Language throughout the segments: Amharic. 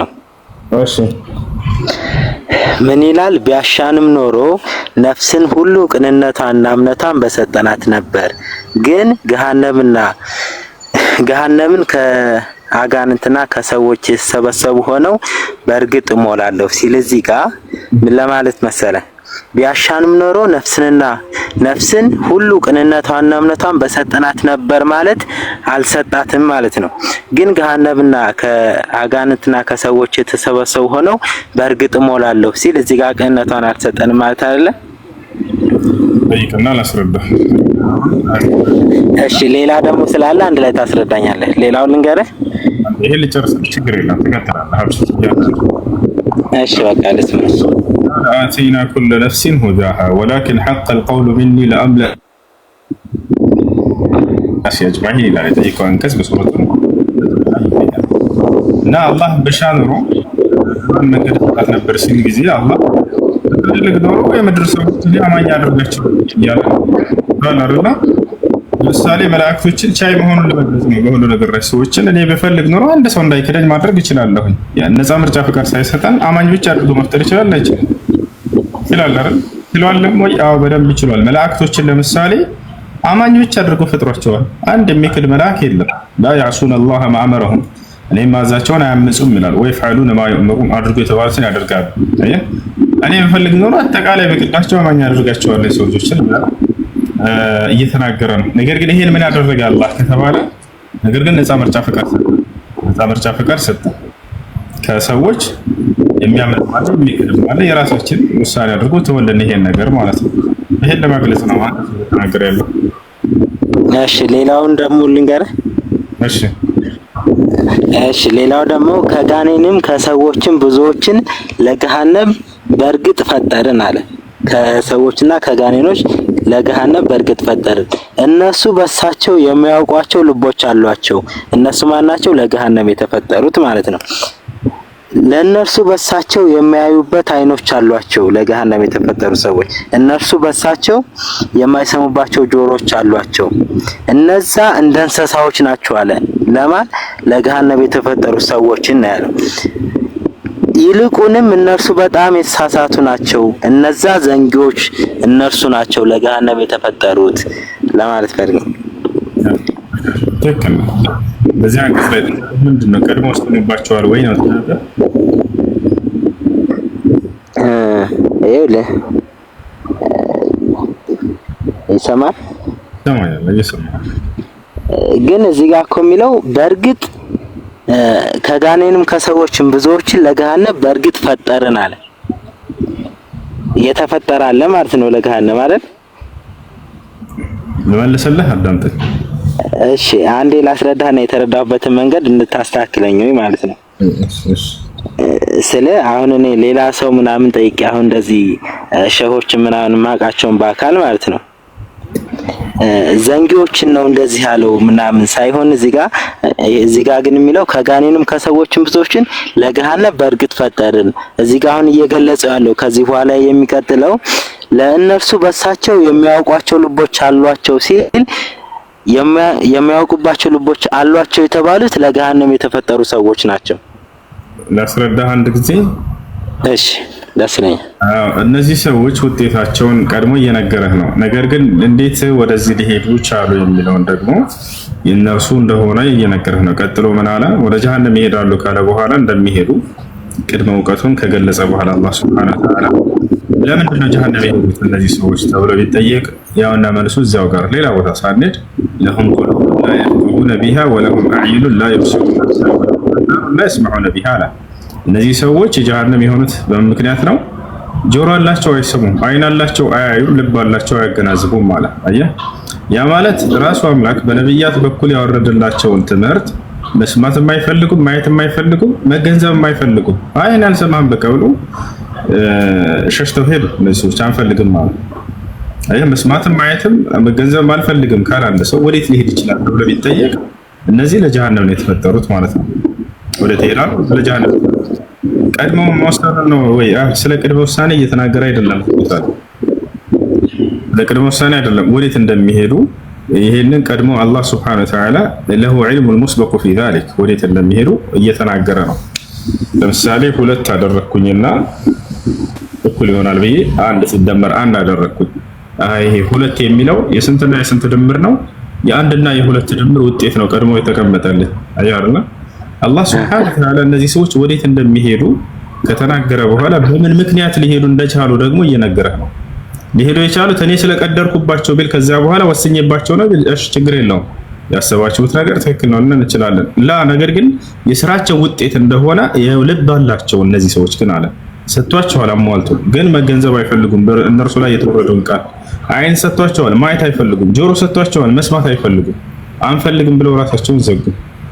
ነው። እሺ ምን ይላል? ቢያሻንም ኖሮ ነፍስን ሁሉ ቅንነቷንና እምነቷን በሰጠናት ነበር፣ ግን ገሃነምን ከአጋንንትና ከሰዎች የተሰበሰቡ ሆነው በእርግጥ እሞላለሁ ሲል እዚህ ጋር ምን ለማለት መሰለ? ቢያሻንም ኖሮ ነፍስን ሁሉ ቅንነቷንና እምነቷን በሰጠናት ነበር ማለት አልሰጣትም ማለት ነው። ግን ገሃነምና ከአጋንንትና ከሰዎች የተሰበሰቡ ሆነው በእርግጥ እሞላለሁ ሲል እዚህ ጋር ቅንነቷን አልሰጠንም ማለት አይደለ? በይቅና ላስረዳ። እሺ ሌላ ደግሞ ስላለ አንድ ላይ ታስረዳኛለህ። ሌላውን ልንገርህ። ይሄ ልጨርስ፣ ችግር የለም ትከተላለህ። እሺ በቃ ልስማ። آتينا كل نفس هداها ولكن حق القول مني لأملأ أجمعين إلى يطيقوا أنكس بصورة نا الله بشانرو أن قد نبر سين جزي الله لك دورو يمدرسو تلي أمان يادرغاچو يالا ባላሩና ለምሳሌ መላእክቶችን ቻይ መሆኑን ለመግለጽ ነው። በሁሉ ነገር ላይ ሰዎችን እኔ በፈልግ ኖሮ አንድ ሰው እንዳይከዳኝ ማድረግ ይችላልሁ። ያን ነፃ ምርጫ ፍቃድ ሳይሰጠን አማኝ ብቻ አድርጎ መፍጠር ይችላል አይችልም? ይላል አይደል? ይሏልም ወይ? አዎ በደንብ ይችላል። መላእክቶችን ለምሳሌ አማኝ ብቻ አድርጎ ፈጥሯቸዋል። አንድ የሚክድ መልአክ የለም። ላ ያሱን አላህ ማአመረሁም እኔ ማዛቸውን አያምፁም ይላል። ወይ ፈዓሉን ማ ይእመሩን አድርጎ የተባሉትን ያደርጋሉ። እኔ በፈልግ ኖሮ አጠቃላይ በቅዳቸው አማኝ አድርጋቸዋለሁ ሰው ልጆችን እየተናገረ ነው። ነገር ግን ይሄን ምን ያደረገ አላህ ከተባለ ነገር ግን ነፃ ምርጫ ፍቃድ ሰጠ። ከሰዎች የሚያመልጥ ማለት የሚክድም ማለት የራሳችን ውሳኔ አድርጎ ተወለን ይሄን ነገር ማለት ነው። ይሄን ለማግለጽ ነው ማለት ተናገረ ያለው። እሺ ሌላውን ደግሞ ልንገርህ። እሺ ሌላው ደግሞ ከጋኔንም ከሰዎችም ብዙዎችን ለገሃነም በእርግጥ ፈጠርን አለ። ከሰዎችና ከጋኔኖች ለገሃነም በእርግጥ ፈጠርን። እነሱ በሳቸው የሚያውቋቸው ልቦች አሏቸው። እነሱ ማናቸው? ለገሃነም የተፈጠሩት ማለት ነው። ለነርሱ በሳቸው የሚያዩበት አይኖች አሏቸው። ለገሃነም የተፈጠሩ ሰዎች እነርሱ በሳቸው የማይሰሙባቸው ጆሮች አሏቸው። እነዛ እንደ እንስሳዎች ናቸው አለ። ለማን? ለገሃነም የተፈጠሩ ሰዎችን ነው ያለው። ይልቁንም እነርሱ በጣም የተሳሳቱ ናቸው። እነዛ ዘንጊዎች እነርሱ ናቸው ለገሃነም የተፈጠሩት ለማለት ፈልገው። ትክክል ነው። በዚህ አንቀጽ ላይ ምንድነው ቀድሞ ወስነባቸዋል ወይ ነው ተናገር? ይኸውልህ ይሰማል ግን እዚህ ጋር እኮ የሚለው በእርግጥ ከጋኔንም ከሰዎችም ብዙዎችን ለገሃነም በእርግጥ ፈጠርን አለ። የተፈጠረ አለ ማለት ነው ለገሃነም አይደል? ለመለሰልህ አዳምጥ። እሺ አንዴ ላስረዳህና የተረዳሁበትን መንገድ እንድታስተካክለኝ ወይ ማለት ነው። ስለ አሁን እኔ ሌላ ሰው ምናምን ጠይቄ አሁን እንደዚህ ሸሆች ምናምን ማቃቸውን በአካል ማለት ነው ዘንጊዎችን ነው እንደዚህ ያለው ምናምን ሳይሆን እዚህ ጋር ግን የሚለው ከጋኔንም ከሰዎችም ብዙዎችን ለገሃነም በእርግጥ ፈጠርን። እዚህ ጋር አሁን እየገለጸ ያለው ከዚህ በኋላ የሚቀጥለው ለእነርሱ በሳቸው የሚያውቋቸው ልቦች አሏቸው ሲል የሚያውቁባቸው ልቦች አሏቸው የተባሉት ለገሃነም የተፈጠሩ ሰዎች ናቸው። ላስረዳህ አንድ ጊዜ። እሺ ደስነኝ። እነዚህ ሰዎች ውጤታቸውን ቀድሞ እየነገረህ ነው። ነገር ግን እንዴት ወደዚህ ሊሄዱ ቻሉ የሚለውን ደግሞ የነርሱ እንደሆነ እየነገረህ ነው። ቀጥሎ ምን አለ? ወደ ጀሃነም ይሄዳሉ ካለ በኋላ እንደሚሄዱ ቅድመ እውቀቱን ከገለጸ በኋላ አላህ Subhanahu Wa Ta'ala ለምንድን ነው ጀሃነም የሄዱት እነዚህ ሰዎች ተብሎ ቢጠየቅ ያውና መልሱ እዚያው ጋር ሌላ ቦታ ሳንሄድ ለሁም ቁሉቡን ላ የፍቀሁነ ቢሃ ወለሁም አዕዩኑን ላ ዩብሲሩነ ቢሃ ወለሁም ላ የስመዑነ ቢሃ አለ። እነዚህ ሰዎች የጀሃነም የሆኑት በምን ምክንያት ነው? ጆሮ አላቸው አይሰሙም፣ አይን አላቸው አያዩም፣ ልብ አላቸው አያገናዝቡም ማለት አየህ። ያ ማለት ራሱ አምላክ በነብያት በኩል ያወረደላቸውን ትምህርት መስማት የማይፈልጉም ማየት የማይፈልጉም መገንዘብ የማይፈልጉም አይን አልሰማም በቃ ብሎ ሸሽተው ሄዱ። እነዚህ ሰዎች አንፈልግም ማለት አየህ። መስማትም ማየትም መገንዘብ አልፈልግም ካለ አንድ ሰው ወዴት ሊሄድ ይችላል ብሎ ቢጠየቅ እነዚህ ለጀሃነም ነው የተፈጠሩት ማለት ነው። ወደ ተሄዳሉ ለጀሃነም ቀድሞ መወሰን ነው ወይ? ስለ ቅድመ ውሳኔ እየተናገረ አይደለም። ለቅድመ ውሳኔ አይደለም ወዴት እንደሚሄዱ ይሄንን ቀድሞ አላህ Subhanahu Wa Ta'ala ለሁ ዒልሙል ሙስበቁ ፊ ዛሊክ ወዴት እንደሚሄዱ እየተናገረ ነው። ለምሳሌ 2 አደረኩኝና እኩል ይሆናል ብዬ 1 ሲደመር 1 አደረኩኝ። ይሄ 2 የሚለው የስንትና የስንት ድምር ነው? የአንድና የሁለት ድምር ውጤት ነው ቀድሞ የተቀመጠልን። አያርና አላህ Subhanahu Wa Ta'ala እነዚህ ሰዎች ወዴት እንደሚሄዱ ከተናገረ በኋላ በምን ምክንያት ሊሄዱ እንደቻሉ ደግሞ እየነገረ ነው። ሊሄዱ የቻሉት እኔ ስለቀደርኩባቸው ቢል ከዛ በኋላ ወስኜባቸው ነው ቢል እሺ ችግር የለውም። ያሰባችሁት ነገር ትክክል ነው እንችላለን። ነገር ግን የስራቸው ውጤት እንደሆነ የልብ አላቸው እነዚህ ሰዎች ግን አለ ሰጥቷቸዋል አሟልቶ ግን መገንዘብ አይፈልጉም። እነርሱ ላይ የተወረደውን ቃል አይን ሰጥቷቸዋል ማየት አይፈልጉም። ጆሮ ሰጥቷቸዋል መስማት አይፈልጉም። አንፈልግም ብለው ራሳቸውን ዘጉ።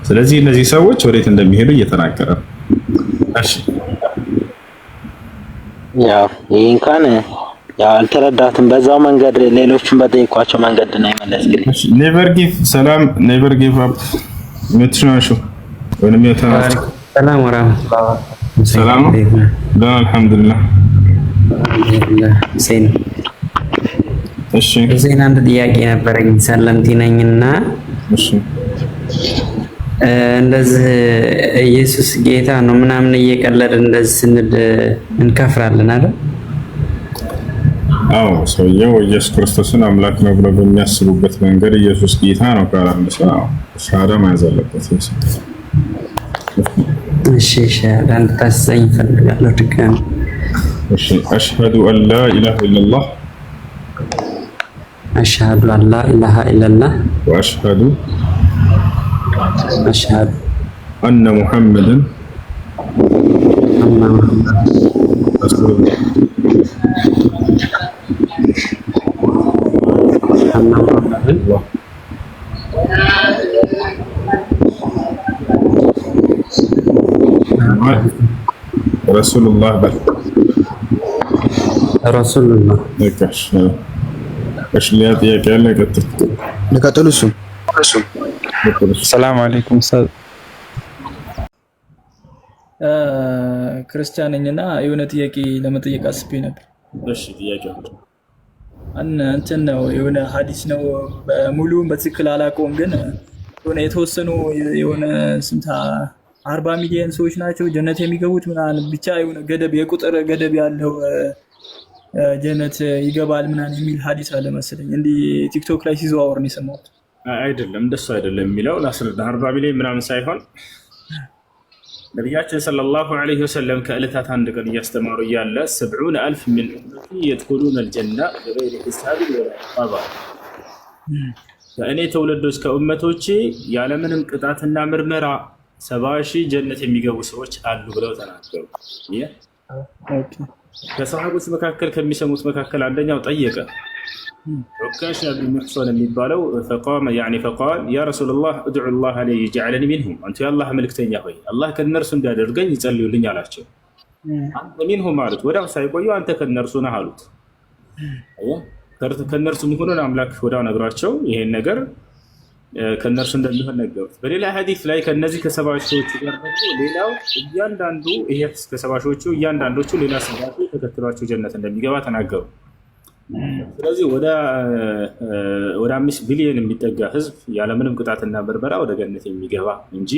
ስለዚህ እነዚህ ሰዎች ወዴት እንደሚሄዱ እየተናገረ ነው። እሺ ያው ይሄ እንኳን ያው አልተረዳትም። በዛው መንገድ ሌሎችን በጠይቋቸው መንገድ ነው የመለስልኝ። እሺ ኔቨር ጊቭ ሰላም ኔቨር ጊቭ አፕ ምትሽናሹ ወንም የተናገረ ሰላም ወራህመቱላህ ሰላም ደህና አልሐምዱሊላህ ሁሴን እሺ ሁሴን አንድ ጥያቄ ነበረኝ ሰለምቲ ነኝና እሺ እንደዚህ ኢየሱስ ጌታ ነው ምናምን እየቀለድ እንደዚህ ስንል እንከፍራለን አይደል? አዎ ሰውየው ኢየሱስ ክርስቶስን አምላክ ነው ብለው በሚያስቡበት መንገድ ኢየሱስ ጌታ ነው ካላለ ሰው ሻሃዳ መያዝ አለበት። እሺ ሻሃዳ እንድታሰኝ እፈልጋለሁ ድጋሚ። እሺ አሽሀዱ አን ላ ኢላሃ ኢለላህ አሽሀዱ አን ላ ኢላሃ ኢለላህ ወአሽሀዱ أشهد أن محمدا رسول الله رسول الله بل رسول الله ايش اللي يعطيك يلا نقتلوا ሰላም አለይኩም ሰላም ክርስቲያን ነኝና የሆነ ጥያቄ ለመጠየቅ አስቤ ነበር። እሺ ጥያቄው እንትን ነው የሆነ ሐዲስ ነው ሙሉውን በትክክል አላውቀውም፣ ግን የሆነ የተወሰኑ የሆነ ስንት 40 ሚሊዮን ሰዎች ናቸው ጀነት የሚገቡት ምናምን ብቻ የሆነ ገደብ የቁጥር ገደብ ያለው ጀነት ይገባል ምናምን የሚል ሐዲስ አለ መሰለኝ። እንዲህ ቲክቶክ ላይ ሲዘዋወር ነው የሰማሁት። አይደለም እንደሱ አይደለም የሚለው ላስረዳ 40 ሚሊዮን ምናምን ሳይሆን ነብያችን ሰለላሁ ዐለይሂ ወሰለም ከዕለታት አንድ ቀን እያስተማሩ እያለ 70000 من امتي يدخلون الجنه بغير حساب ولا عقاب ከእኔ ተወለዶች ከኡመቶቼ ያለምንም ቅጣትና ምርመራ 70,000 ጀነት የሚገቡ ሰዎች አሉ ብለው ተናገሩ። ከሰሃቦች መካከል ከሚሰሙት መካከል አንደኛው ጠየቀ عكاشة بن محصن የሚባለው فقام يعني فقال يا رسول الله ادعو الله لي يجعلني منهم انت يا الله መልእክተኛ ሆይ አላህ ከነርሱ እንዲያደርገኝ ይጸልዩልኝ አላቸው። አንተ منهم ማለት ወዳው ሳይቆዩ አንተ ከነርሱ ነህ አሉት። ከነርሱ መሆኑን አምላክ ወዳው ነግሯቸው ይሄን ነገር ከነርሱ እንደሚሆን ነገሩት። በሌላ ሐዲስ ላይ ከነዚህ ከሰባሾቹ ጋር ደግሞ ሌላው እያንዳንዱ ይሄ ከሰባሾቹ እያንዳንዶቹ ሌላ ሰባቱ ተከትሏቸው ጀነት እንደሚገባ ተናገሩ። ስለዚህ ወደ 5 ቢሊዮን የሚጠጋ ህዝብ ያለምንም ቅጣትና ምርመራ ወደ ገነት የሚገባ እንጂ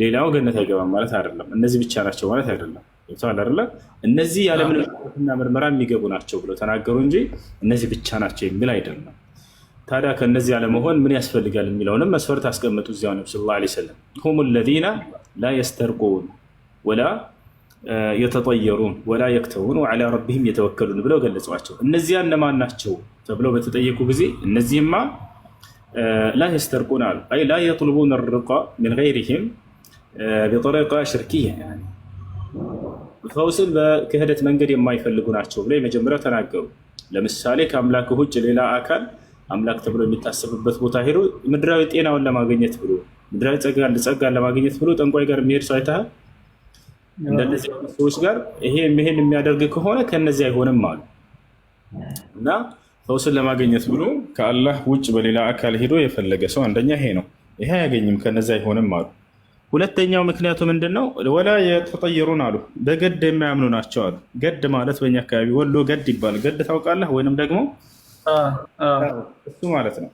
ሌላው ገነት አይገባም ማለት አይደለም። እነዚህ ብቻ ናቸው ማለት አይደለም። ይታወቃል አይደለ? እነዚህ ያለምንም ቅጣትና ምርመራ የሚገቡ ናቸው ብለው ተናገሩ እንጂ እነዚህ ብቻ ናቸው የሚል አይደለም። ታዲያ ከነዚህ ያለመሆን ምን ያስፈልጋል የሚለውንም መስፈርት አስቀምጡ። እዚያው ነብዩ ሰለላሁ ዐለይሂ ወሰለም هم الذين لا يسترقون ولا የተጠየሩን ወላ የክተውን ወዐላ ረቢሂም የተወከሉን ብለው ገለጿቸው። እነዚያ እነማን ናቸው ተብለው በተጠየቁ ጊዜ እነዚህማ ላ የስተርቁን አሉ አይ ላ የጥልቡን ርቃ ምን ገይሪሂም ቢጠሪቃ ሽርኪያ ያኒ ፈውስን በክህደት መንገድ የማይፈልጉ ናቸው ብለው የመጀመሪያው ተናገሩ። ለምሳሌ ከአምላክ ውጭ ሌላ አካል አምላክ ተብሎ የሚታሰብበት ቦታ ሄዶ ምድራዊ ጤናውን ለማግኘት ብሎ ምድራዊ ጸጋን ለማግኘት ብሎ ጠንቋይ ጋር የሚሄድ ሰው አይተሃል? እንደዚህ ሰዎች ጋር ይሄን የሚያደርግ ከሆነ ከነዚህ አይሆንም አሉ እና ፈውስን ለማግኘት ብሎ ከአላህ ውጭ በሌላ አካል ሄዶ የፈለገ ሰው አንደኛ ይሄ ነው፣ ይሄ አያገኝም፣ ከነዚህ አይሆንም አሉ። ሁለተኛው ምክንያቱ ምንድነው? ወላ የተጠየሩን አሉ፣ በገድ የማያምኑ ናቸው አሉ። ገድ ማለት በእኛ አካባቢ ወሎ ገድ ይባላል። ገድ ታውቃለህ? ወይንም ደግሞ እሱ ማለት ነው።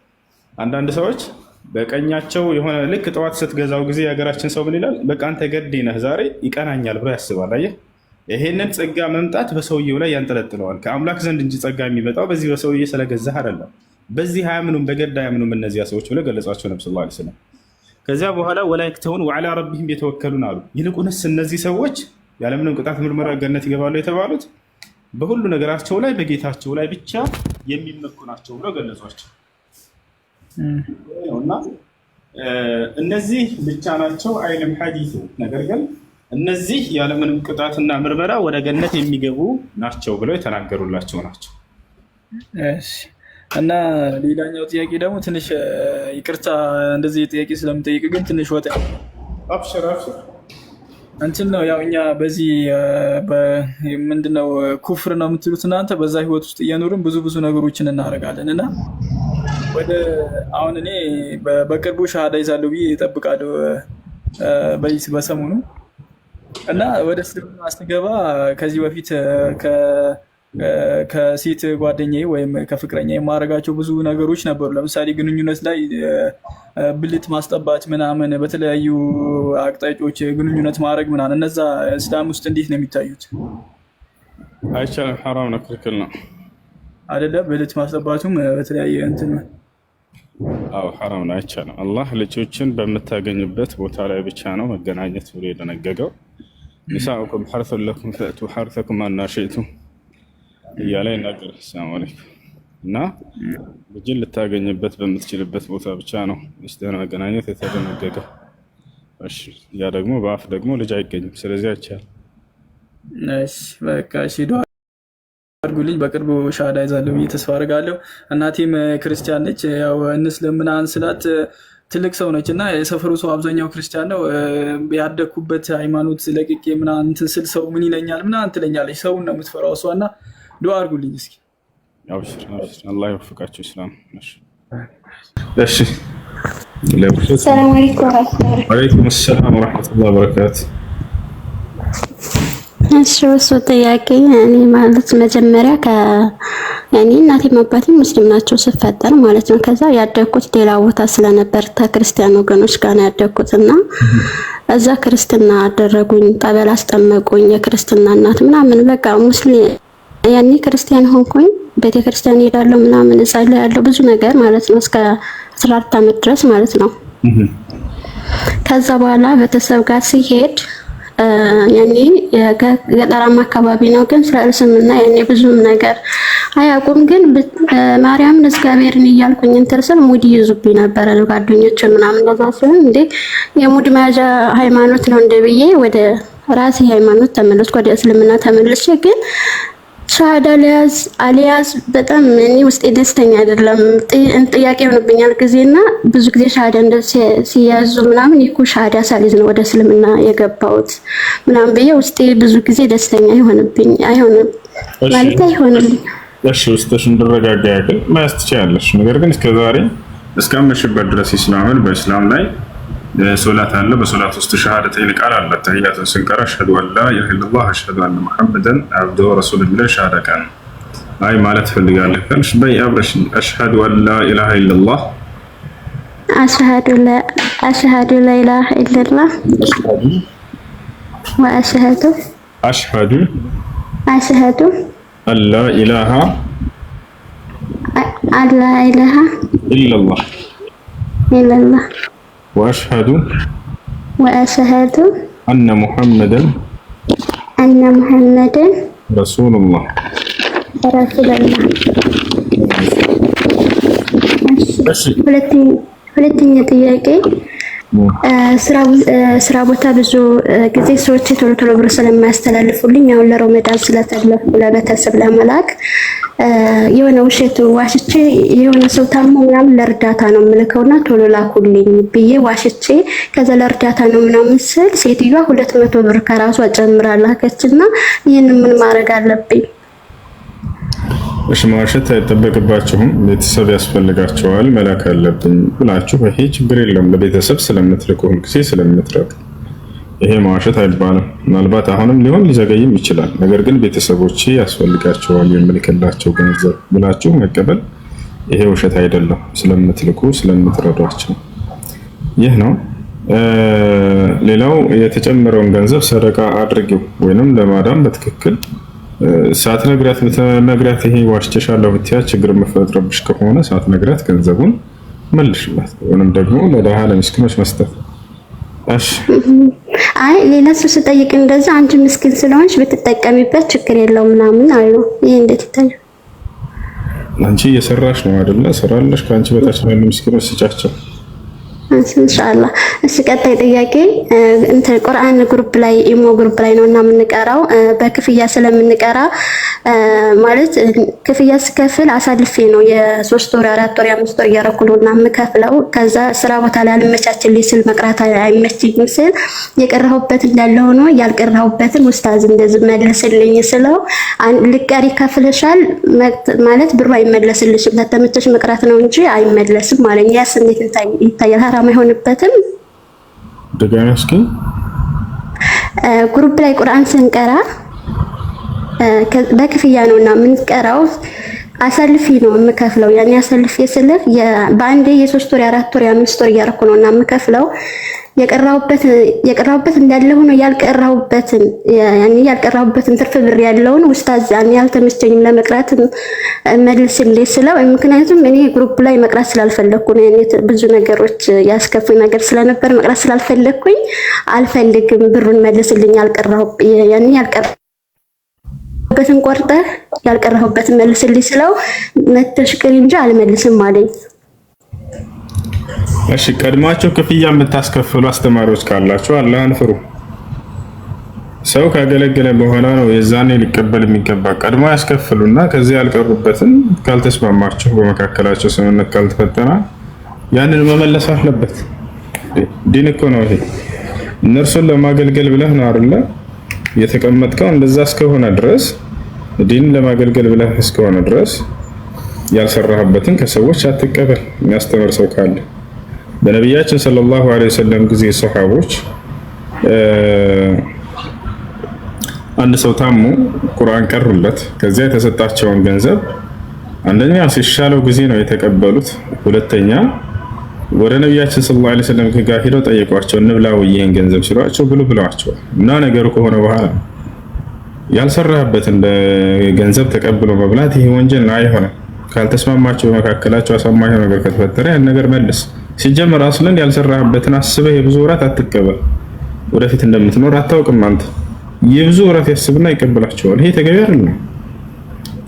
አንዳንድ ሰዎች በቀኛቸው የሆነ ልክ ጠዋት ስትገዛው ጊዜ የሀገራችን ሰው ምን ይላል? በቃ አንተ ገዴ ነህ ዛሬ ይቀናኛል ብሎ ያስባል። አየህ፣ ይሄንን ጸጋ መምጣት በሰውየው ላይ ያንጠለጥለዋል። ከአምላክ ዘንድ እንጂ ጸጋ የሚመጣው በዚህ በሰውዬ ስለገዛህ አይደለም። በዚህ አያምኑም፣ በገድ አያምኑም እነዚያ ሰዎች ብለው ገለጿቸው ነብዩ ሰለላሁ ዐለይሂ ወሰለም። ከዚያ በኋላ ወላይክተውን ወዐላ ረቢሂም የተወከሉን አሉ። ይልቁንስ እነዚህ ሰዎች ያለምንም ቅጣት ምርመራ ገነት ይገባሉ የተባሉት በሁሉ ነገራቸው ላይ በጌታቸው ላይ ብቻ የሚመኩ ናቸው ብለው ገለጿቸው ነውና እነዚህ ብቻ ናቸው አይልም ሐዲሱ። ነገር ግን እነዚህ ያለምንም ቅጣትና ምርመራ ወደ ገነት የሚገቡ ናቸው ብለው የተናገሩላቸው ናቸው። እሺ እና ሌላኛው ጥያቄ ደግሞ ትንሽ ይቅርታ እንደዚህ ጥያቄ ስለምጠይቅ ግን ትንሽ ወጣ አብሽር አብሽር እንትን ነው ያው እኛ በዚህ ምንድነው ኩፍር ነው የምትሉት እናንተ በዛ ህይወት ውስጥ እየኖርን ብዙ ነገሮችን እናደርጋለን እና ወደ አሁን እኔ በቅርቡ ሻሃዳ ይዛለሁ ብዬ እጠብቃለሁ በሰሞኑ እና ወደ እስልምና ስገባ ከዚህ በፊት ከሴት ጓደኛዬ ወይም ከፍቅረኛዬ የማደርጋቸው ብዙ ነገሮች ነበሩ። ለምሳሌ ግንኙነት ላይ ብልት ማስጠባት ምናምን፣ በተለያዩ አቅጣጫዎች ግንኙነት ማድረግ ምናምን፣ እነዛ እስላም ውስጥ እንዴት ነው የሚታዩት? አይቻልም፣ ሐራም ነው፣ ክልክል ነው አይደለም? ብልት ማስጠባቱም በተለያየ እንትን አዎ ሐራም ነው፣ አይቻልም። አላህ ልጆችን በምታገኙበት ቦታ ላይ ብቻ ነው መገናኘት ብሎ የደነገገው። ኒሳኡኩም ሐርሱን ለኩም ፈእቱ ሐርሰኩም አና ሺእቱም እያለ ይናገራል። ሰላም አለይኩም እና ልጅን ልታገኝበት በምትችልበት ቦታ ብቻ ነው ሚስትህን መገናኘት የተደነገገው። እሺ ያ ደግሞ በአፍ ደግሞ ልጅ አይገኝም። ስለዚህ አይቻልም። እሺ በቃ እሺ ዱአ አድርጉልኝ። በቅርቡ ሻሃዳ ይዛለሁ ብዬ ተስፋ አደርጋለሁ። እናቴም ክርስቲያን ነች። ያው እንስለምናን ስላት ትልቅ ሰው ነች እና የሰፈሩ ሰው አብዛኛው ክርስቲያን ነው። ያደኩበት ሃይማኖት ለቅቄ ምናምን እንትን ስል ሰው ምን ይለኛል ምናምን ትለኛለች። ሰውን ነው የምትፈራው እሷ እና ዱአ አድርጉልኝ እስኪ። አላህ ይወፍቃችሁ። ኢስላም እሺ ሰላም አለይኩም ወአለይኩም ሰላም ወራህመቱላሂ ወበረካቱ። እሺ ወሱ ጥያቄ እኔ ማለት መጀመሪያ ያኔ እናቴም አባቴም ሙስሊም ናቸው ስፈጠር ማለት ነው። ከዛ ያደኩት ሌላ ቦታ ስለነበር ከክርስቲያን ወገኖች ጋር ነው ያደኩትና እዛ ክርስትና አደረጉኝ፣ ጠበል አስጠመቁኝ፣ የክርስትና እናት ምናምን በቃ ሙስሊም ያኔ ክርስቲያን ሆንኩኝ። ቤተክርስቲያን ሄዳለሁ ምናምን እጸልያለሁ ብዙ ነገር ማለት ነው እስከ 14 ዓመት ድረስ ማለት ነው። ከዛ በኋላ ቤተሰብ ጋር ሲሄድ ያኔ ገጠራማ አካባቢ ነው ግን ስለ እስልምና ያኔ ብዙም ነገር አያውቁም። ግን ማርያምን እግዚአብሔርን እያልኩኝ እንትን ስል ሙድ ይዙብኝ ነበር ጓደኞቼ ምናምን። ለዛ ሲሆን እንዴ የሙድ መያዣ ሃይማኖት ነው እንደ ብዬ ወደ ራሴ ሃይማኖት ተመለስኩ፣ ወደ እስልምና ተመልሼ ግን ሻሃዳ አልያዝ በጣም እኔ ውስጤ ደስተኛ አይደለም። ጥያቄ ሆኖብኛል ጊዜና ብዙ ጊዜ ሻሃዳ እንደዚህ ሲያዙ ምናምን ይኩ ሻሃዳ ሳልይዝ ነው ወደ እስልምና የገባሁት ምናምን ብዬ ውስጤ ብዙ ጊዜ ደስተኛ አይሆንም ማለት አይሆንልኝ። እሺ ውስጥሽ እንድረጋጋ ያክል ማየት ትችያለሽ። ነገር ግን እስከዛሬ እስካመሽበት ድረስ ኢስላምን በእስላም ላይ ሶላት አለ። በሶላት ውስጥ ሸሃደተይን ቃል አለ። ተህያቱን ስንቀራ አሽሀዱ አን ላ ኢላሀ ኢለላህ አሽሀዱ አነ ሙሐመደን አብዱሁ ወረሱሉሁ ብለሽ ሻሃዳ ቃል አይ ማለት ፈልጋለሁ ካልሽ በይ አብረሽ አሽሀዱ አን ላ ኢላሀ ኢለላህ አሽሀዱ ላ ኢላሀ ኢለላህ ወአሽሀዱ አን ላ ኢላሀ ኢለላህ وأشهد أن محمدا رسول الله ሁለተኛ ጥያቄ ስራ ቦታ ብዙ ጊዜ ሰዎች ቶሎ ብር ስለማያስተላልፉልኝ አሁን ለረመዳን ስለተለፈ ለቤተሰብ ለመላክ የሆነ ውሸት ዋሽቼ የሆነ ሰው ታሞ ምናምን ለእርዳታ ነው የምልከውና ቶሎ ላኩልኝ ብዬ ዋሽቼ ከዛ ለእርዳታ ነው ምናምን ስል ሴትዮዋ 200 ብር ከራሷ ጨምራ ላከችና ይሄንን ምን ማድረግ አለብኝ? እሺ ማሸት አይጠበቅባችሁም። ቤተሰብ ያስፈልጋቸዋል መላክ አለብኝ ብላችሁ ይሄ ችግር የለም። ለቤተሰብ ስለምትልኩ ሁልጊዜ ስለምትረዱ ይሄ ማዋሸት አይባልም። ምናልባት አሁንም ሊሆን ሊዘገይም ይችላል። ነገር ግን ቤተሰቦቼ ያስፈልጋቸዋል የምልክላቸው ገንዘብ ብላችሁ መቀበል ይሄ ውሸት አይደለም። ስለምትልኩ ስለምትረዷቸው ይህ ነው። ሌላው የተጨመረውን ገንዘብ ሰደቃ አድርጊው ወይንም ለማዳም በትክክል ሳትነግራት ብትነግራት ይሄ ዋሽቼሻለሁ ብትያት ችግር መፈጥረብሽ ከሆነ ሳትነግራት ገንዘቡን መልሽላት ወይንም ደግሞ ለድሃ ለምስኪኖች መስጠት። እሺ አይ ሌላ ሰው ስጠይቅ እንደዛ አንቺ ምስኪን ስለሆንሽ ብትጠቀሚበት ችግር የለውም ምናምን አሉ። ይሄ እንዴት ይታያል? አንቺ እየሰራሽ ነው አይደለ? ስራለሽ ከአንቺ በታች ያሉ ምስኪኖች ስጫቸው። ኢንሻአላህ። እሺ ቀጣይ ጥያቄ እንትን ቁርአን ግሩፕ ላይ ኢሞ ግሩፕ ላይ ነውና የምንቀራው በክፍያ ስለምንቀራ ማለት ክፍያ ስከፍል አሳልፌ ነው የ3 ወር 4 ወር 5 ወር እያረኩ ነውና የምከፍለው። ከዛ ስራ ቦታ ላይ አልመቻችልኝ ስል መቅራት አይመችኝም ስል የቀረሁበት እንዳለ ሆኖ ያልቀረሁበትን ኡስታዝ እንደዚህ መለስልኝ ስለው ልቀሪ ከፍለሻል ማለት ብሩ አይመለስልሽም ተተመተሽ መቅራት ነው እንጂ አይመለስም ማለት ያስ እንዴት ይታያል? ሐራም አይሆንበትም? ደጋና እስኪ ግሩፕ ላይ ቁርአን ስንቀራ በክፍያ ነውና የምንቀራው አሳልፊ ነው የምከፍለው። ያኔ አሳልፊ ስልህ በአንዴ የ3 ወር 4 ወር 5 ወር እያረኩ ነውና የምከፍለው የቀራሁበት እንዳለ ሆኖ ያልቀራሁበትን ትርፍ ብር ያለውን ኡስታዝ ያኔ ያልተመቸኝም ለመቅራት መልስልኝ ስለው ምክንያቱም እኔ ግሩፕ ላይ መቅራት ስላልፈለኩ ነው። ያኔ ብዙ ነገሮች ያስከፉኝ ነገር ስለነበር መቅራት ስላልፈለኩኝ አልፈልግም ብሩን መልስልኝ ያልቀራሁበትን ቆርጠህ ያልቀራሁበትን መልስልኝ ስለው መተሽከሪ እንጂ አልመልስም አለኝ። እሺ ቀድማቸው ክፍያ የምታስከፍሉ አስተማሪዎች ካላችሁ አላህን ፍሩ። ሰው ካገለገለ በኋላ ነው የዛኔ ሊቀበል የሚገባ። ቀድሞ ያስከፍሉና ከዚህ ያልቀሩበትን ካልተስማማችሁ በመካከላቸው ስምምነት ካልተፈጠረ ያንን መመለስ አለበት። ዲን እኮ ነው ይሄ። እነርሱን ለማገልገል ብለህ ነው አይደለ የተቀመጥከው? እንደዛ እስከሆነ ድረስ ዲን ለማገልገል ብለህ እስከሆነ ድረስ ያልሰራህበትን ከሰዎች አትቀበል። የሚያስተምር ሰው ካለ በነቢያችን ሰለላሁ ዐለይሂ ወሰለም ጊዜ ሰሃቦች አንድ ሰው ታሞ ቁርአን ቀሩለት። ከዚያ የተሰጣቸውን ገንዘብ አንደኛ ሲሻለው ጊዜ ነው የተቀበሉት። ሁለተኛ ወደ ነቢያችን ሰለላሁ ዐለይሂ ወሰለም ጋር ሄደው ጠየቋቸው፣ እንብላው ይሄን ገንዘብ ሲሏቸው ብሉ ብለዋቸው እና ነገሩ ከሆነ በኋላ ያልሰራህበትን ገንዘብ ተቀብሎ መብላት ይሄ ወንጀል ነው፣ አይሆንም። ካልተስማማቸው በመካከላቸው አሳማኝ ነገር ከተፈጠረ ያን ነገር መልስ። ሲጀመር አስለን ያልሰራህበትን አስበህ የብዙ ወራት አትቀበል። ወደፊት እንደምትኖር አታውቅም አንተ። የብዙ ወራት ያስብና ይቀበላቸዋል። ይሄ ተገቢ አይደለም፣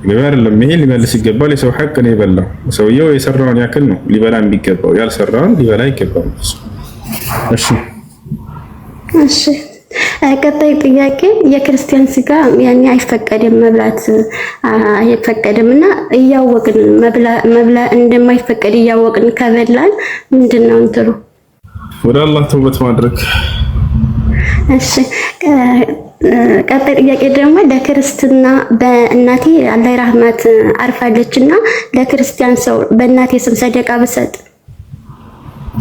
ተገቢ አይደለም። ይሄ ሊመልስ ይገባል። የሰው ሐቅ ነው የበላው። ሰውየው የሰራውን ያክል ነው ሊበላ የሚገባው፣ ያልሰራውን ሊበላ ይገባል። እሺ እሺ ቀጣይ ጥያቄ የክርስቲያን ስጋ ያኔ አይፈቀድም መብላት አይፈቀድም እና እያወቅን መብላ እንደማይፈቀድ እያወቅን ከበላን ምንድነው እንትሩ? ወደ አላህ ተውበት ማድረግ። እሺ ቀጣይ ጥያቄ ደግሞ ለክርስትና በእናቴ አላህ ረህመት አርፋለችና ለክርስቲያን ሰው በእናቴ ስም ሰደቃ ብሰጥ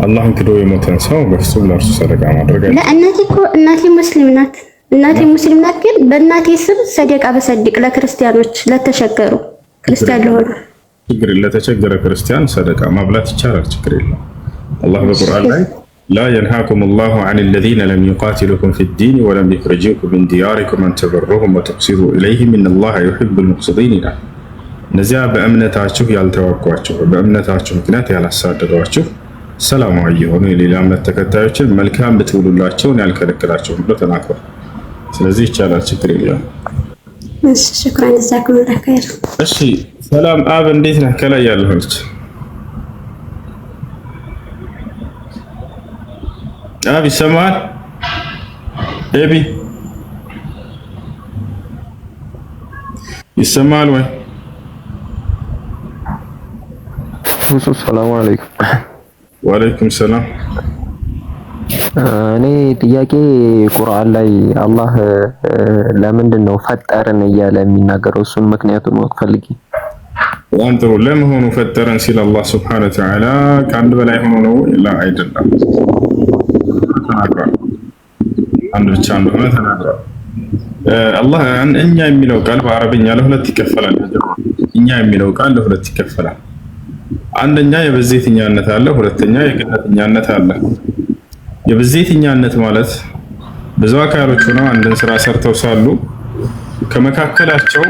አላህን ክዶ የሞተን ሰው በፍጹም ለእርሱ ሰደቃ ማድረግ አይደለም። ለእናቴ እኮ እናቴ ሙስሊም ናት። እናቴ ሙስሊም ናት፣ ግን በእናቴ ስም ሰደቃ በሰድቅ ለክርስቲያኖች ለተቸገሩ ክርስቲያን ለሆኑ ችግር ለተቸገረ ክርስቲያን ሰደቃ ማብላት ይቻላል፣ ችግር የለም። አላህ በቁርአን ላይ لا ينهاكم الله عن الذين لم يقاتلوكم في الدين ولم يخرجوكم من دياركم أن تبروهم وتقسطوا إليهم إن الله يحب المقسطين ይላል። እነዚያ በእምነታችሁ ያልተዋጓችሁ በእምነታችሁ ምክንያት ያላሳደዷችሁ ሰላማዊ የሆኑ የሌላ እምነት ተከታዮችን መልካም ብትውሉላቸውን ያልከለከላቸው ብሎ ተናግሯል። ስለዚህ ይቻላል፣ ችግር የለም። እሺ ሽክራን ጀዛኩሙላህ ኸይር። እሺ ሰላም አብ እንዴት ነህ? ከላይ ያለሁት አብ ይሰማል? ኤቢ ይሰማል ወይ? ሰላም አለይኩም። ወአለይኩም ሰላም። እኔ ጥያቄ ቁርአን ላይ አላህ ለምንድን ነው ፈጠርን እያለ የሚናገረው? እሱን ምክንያቱን ማወቅ ፈልጌ። በጣም ጥሩ። ለመሆኑ ፈጠረን ሲል አላህ ሱብሓነሁ ወተዓላ ከአንድ በላይ ሆኖ ነው? ላ አይደለም፣ ተናግሯል። አንድ ብቻ እንደሆነ ተናግሯል። አላህ እኛ የሚለው ቃል በአረብኛ ለሁለት ይከፈላል። እኛ የሚለው ቃል ለሁለት ይከፈላል። አንደኛ የበዜትኛነት አለ፣ ሁለተኛ የግነትኛነት አለ። የብዜትኛነት ማለት ብዙ አካሎች ሆነው አንድን ስራ ሰርተው ሳሉ ከመካከላቸው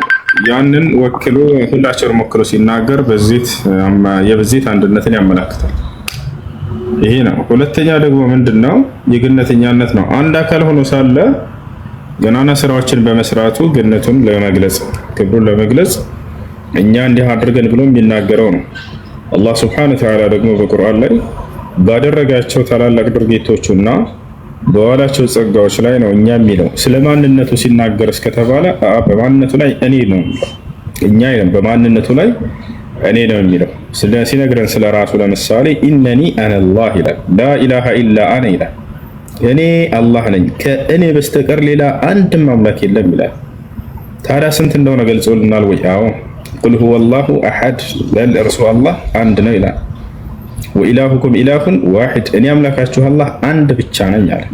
ያንን ወክሎ ሁላቸውንም ወክሎ ሲናገር የብዜት አንድነትን ያመላክታል። ይሄ ነው። ሁለተኛ ደግሞ ምንድነው? የግነተኛነት ነው። አንድ አካል ሆኖ ሳለ ገናና ስራዎችን በመስራቱ ግነቱን ለመግለጽ ክብሩን ለመግለጽ እኛ እንዲህ አድርገን ብሎ የሚናገረው ነው። አላህ Subhanahu Wa Ta'ala ደግሞ በቁርአን ላይ ባደረጋቸው ታላላቅ ድርጊቶችና በዋላቸው ጸጋዎች ላይ ነው እኛ የሚለው። ስለማንነቱ ሲናገር እስከተባለ በማንነቱ ላይ እኔ ነው እኛ በማንነቱ ላይ እኔ ነው የሚለው። ሲነግረን ስለራሱ ለምሳሌ ኢነኒ አነላህ ይላል። ላ ኢላሃ ኢላ አነ ይላል። እኔ አላህ ነኝ ከእኔ በስተቀር ሌላ አንድም አምላክ የለም ይላል። ታዲያ ስንት እንደሆነ ገልጾልናል ወይ? አዎ ቁል ሁወላሁ አሐድ በል እርሱ አላህ አንድ ነው ይላል። ወኢላሁኩም ኢላሁን ዋሂድ እኔ አምላካችሁ አላህ አንድ ብቻ ነኝ አለ።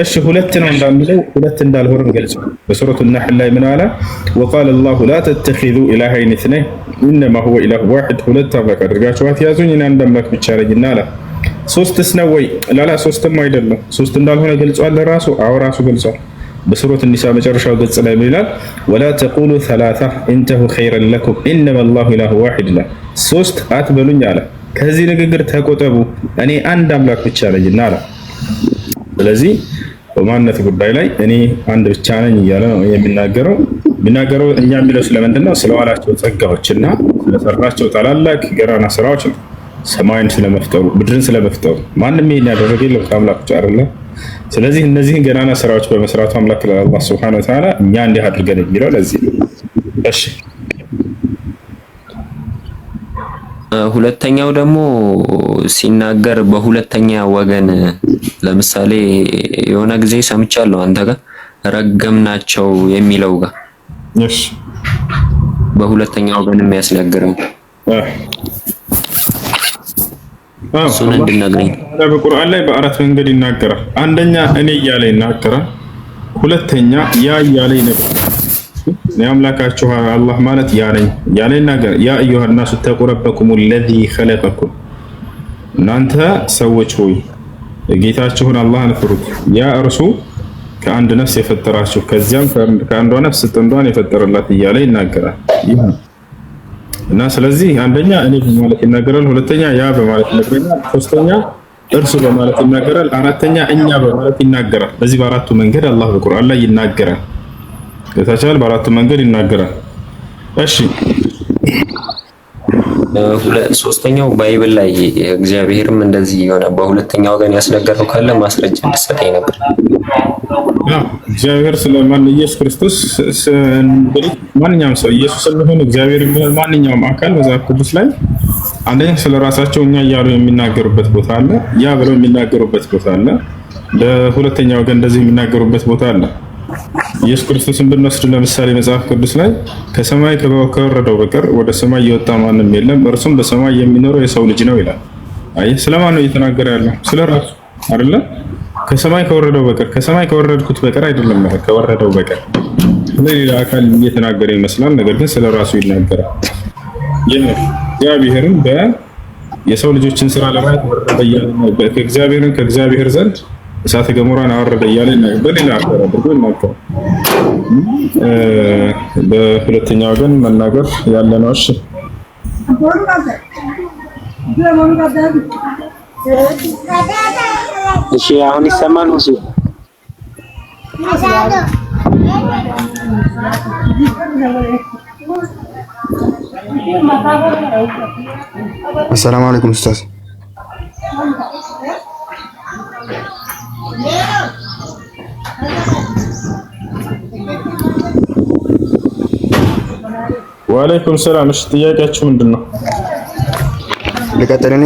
እሺ ሁለት ነው እንዳንለው ሁለት እንዳልሆነ ገልጾ በሱረቱ ነህል ላይ ምን አለ? ወቃለ አላሁ ላ ተተኺዙ ኢላሃይን ኢስነይን ኢነማ ሁወ ኢላሁ ዋሂድ ሁለት አምላክ አድርጋችሁ አትያዙኝ እኔ አንድ አምላክ ብቻ ነኝና አለ። ሶስትስ ነው ወይ? ላላ ሶስትም አይደለም። ሶስት እንዳልሆነ ገልጿል ራሱ። አዎ ራሱ ገልጿል። በሱረቱ ኒሳ መጨረሻው ገጽ ላይ ምን ይላል? ወላ ተቁሉ ሰላሳ ኢንተሁ ኸይረን ለኩም ኢነማ አላሁ ኢላሁ ዋሂድ ይላል። ሶስት አትበሉኝ አለ። ከዚህ ንግግር ተቆጠቡ እኔ አንድ አምላክ ብቻ ነኝና አለ። ስለዚህ በማንነት ጉዳይ ላይ እኔ አንድ ብቻ ነኝ እያለ ነው የሚናገረው እኛ የሚለው ስለምንድን ነው? ስለዋላቸው ጸጋዎችና ስለሰራቸው ታላላቅ ገራና ስራዎች ነው። ሰማይን ስለመፍጠሩ ምድርን ስለመፍጠሩ ማንም ይሄን ያደረገ የለም ከአምላክ ውጭ አይደለ? ስለዚህ እነዚህን ገናና ስራዎች በመስራቱ አምላክ ለአላህ Subhanahu Wa Ta'ala እኛ እንዲህ አድርገን የሚለው ለዚህ ነው። እሺ ሁለተኛው ደግሞ ሲናገር በሁለተኛ ወገን ለምሳሌ የሆነ ጊዜ ሰምቻለሁ አንተ ጋር ረገምናቸው የሚለው ጋር እሺ በሁለተኛ ወገን የሚያስነግረው እሱን እንድነግረኝ በቁርአን ላይ በአራት መንገድ ይናገራል። አንደኛ እኔ እያለ ይናገራል። ሁለተኛ ያ እያለ ይናገራል። አምላካችሁ አላህ ማለት ያ ነኝ ያለ ይናገራል። ያ አዩሃ الناس اتقوا ربكم الذي خلقكم እናንተ ሰዎች ሆይ ጌታችሁን አላህን ፍሩት። ያ እርሱ ከአንድ ነፍስ የፈጠራችሁ ከዚያም ከአንዷ ነፍስ ጥንዷን የፈጠረላት እያለ ይናገራል። እና ስለዚህ አንደኛ እኔ በማለት ይናገራል። ሁለተኛ ያ በማለት ይናገራል። ሶስተኛ እርሱ በማለት ይናገራል። አራተኛ እኛ በማለት ይናገራል። በዚህ በአራቱ መንገድ አላህ በቁርአን ላይ ይናገራል። ለታቻል በአራቱ መንገድ ይናገራል። እሺ ሶስተኛው ባይብል ላይ እግዚአብሔርም እንደዚህ የሆነ በሁለተኛ ወገን ያስነገረው ካለ ማስረጃ እንድትሰጠኝ ነበር። እግዚአብሔር ስለማን ኢየሱስ ክርስቶስ ማንኛውም ሰው ኢየሱስ ስለሆነ እግዚአብሔር ማንኛውም አካል መጽሐፍ ቅዱስ ላይ አንደኛ ስለራሳቸው እኛ እያሉ የሚናገሩበት ቦታ አለ። ያ ብለው የሚናገሩበት ቦታ አለ። በሁለተኛ ወገን እንደዚህ የሚናገሩበት ቦታ አለ። ኢየሱስ ክርስቶስን ብንወስድ ለምሳሌ መጽሐፍ ቅዱስ ላይ ከሰማይ ከወረደው በቀር ወደ ሰማይ የወጣ ማንም የለም እርሱም በሰማይ የሚኖረው የሰው ልጅ ነው ይላል። አይ ስለማን ነው እየተናገረ ያለው? ስለራሱ አይደለ? ከሰማይ ከወረደው በቀር ከሰማይ ከወረድኩት በቀር አይደለም ማለት ከወረደው በቀር ለሌላ አካል እየተናገረ ይመስላል። ነገር ግን ስለራሱ ይናገራል። እግዚአብሔርን የሰው ልጆችን ስራ ለማየት ወረደ እያለ ከእግዚአብሔር ዘንድ እሳተ ገሞራን አወረደ እያለ በሌላ አካል አድርጎ ይናገራል። በሁለተኛ ወገን መናገር ያለ ነው። እሺ አሁን ይሰማል ነው? السلام عليكم استاذ. ወአለይኩም ሰላም። እሺ ጥያቄያችሁ ምንድነው? ልቀጥል እኔ